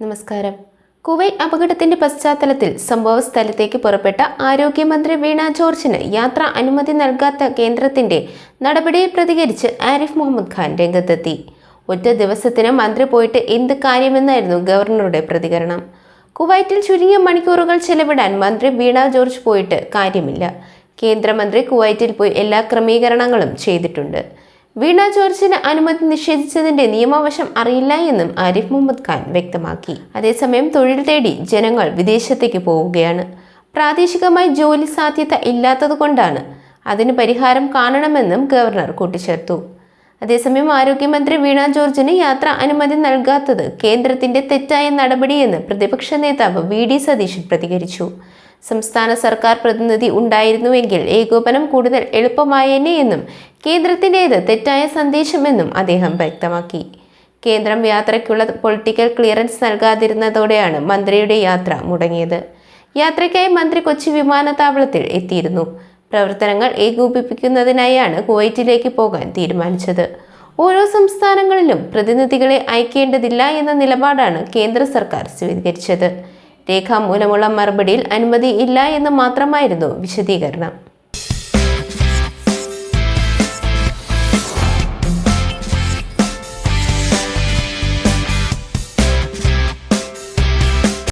നമസ്കാരം. കുവൈറ്റ് അപകടത്തിന്റെ പശ്ചാത്തലത്തിൽ സംഭവ സ്ഥലത്തേക്ക് പുറപ്പെട്ട ആരോഗ്യമന്ത്രി വീണ ജോർജിന് യാത്രാ അനുമതി നൽകാത്ത കേന്ദ്രത്തിന്റെ നടപടിയിൽ പ്രതികരിച്ച് ആരിഫ് മുഹമ്മദ് ഖാൻ രംഗത്തെത്തി. ഒറ്റ ദിവസത്തിന് മന്ത്രി പോയിട്ട് എന്ത് കാര്യമെന്നായിരുന്നു ഗവർണറുടെ പ്രതികരണം. കുവൈറ്റിൽ ചുരുങ്ങിയ മണിക്കൂറുകൾ ചെലവിടാൻ മന്ത്രി വീണ ജോർജ് പോയിട്ട് കാര്യമില്ല. കേന്ദ്രമന്ത്രി കുവൈറ്റിൽ പോയി എല്ലാ ക്രമീകരണങ്ങളും ചെയ്തിട്ടുണ്ട്. വീണ ജോർജിന് അനുമതി നിഷേധിച്ചതിന്റെ നിയമവശം അറിയില്ല എന്നും ആരിഫ് മുഹമ്മദ് ഖാൻ വ്യക്തമാക്കി. അതേസമയം തൊഴിൽ തേടി ജനങ്ങൾ വിദേശത്തേക്ക് പോവുകയാണ്. പ്രാദേശികമായി ജോലി സാധ്യത ഇല്ലാത്തതുകൊണ്ടാണ്. അതിന് പരിഹാരം കാണണമെന്നും ഗവർണർ കൂട്ടിച്ചേർത്തു. അതേസമയം ആരോഗ്യമന്ത്രി വീണ ജോർജിന് യാത്രാ അനുമതി നൽകാത്തത് കേന്ദ്രത്തിന്റെ തെറ്റായ നടപടിയെന്ന് പ്രതിപക്ഷ നേതാവ് വി.ഡി. സതീശൻ പ്രതികരിച്ചു. സംസ്ഥാന സർക്കാർ പ്രതിനിധി ഉണ്ടായിരുന്നുവെങ്കിൽ ഏകോപനം കൂടുതൽ എളുപ്പമായേനെ എന്നും കേന്ദ്രത്തിൻ്റേത് തെറ്റായ സന്ദേശമെന്നും അദ്ദേഹം വ്യക്തമാക്കി. കേന്ദ്രം യാത്രയ്ക്കുള്ള പൊളിറ്റിക്കൽ ക്ലിയറൻസ് നൽകാതിരുന്നതോടെയാണ് മന്ത്രിയുടെ യാത്ര മുടങ്ങിയത്. യാത്രയ്ക്കായി മന്ത്രി കൊച്ചി വിമാനത്താവളത്തിൽ എത്തിയിരുന്നു. പ്രവർത്തനങ്ങൾ ഏകോപിപ്പിക്കുന്നതിനായാണ് കുവൈറ്റിലേക്ക് പോകാൻ തീരുമാനിച്ചത്. ഓരോ സംസ്ഥാനങ്ങളിലും പ്രതിനിധികളെ അയക്കേണ്ടതില്ല എന്ന നിലപാടാണ് കേന്ദ്ര സർക്കാർ സ്വീകരിച്ചത്. രേഖാമൂലമുള്ള മറുപടിയിൽ അനുമതി ഇല്ല എന്ന് മാത്രമായിരുന്നു വിശദീകരണം.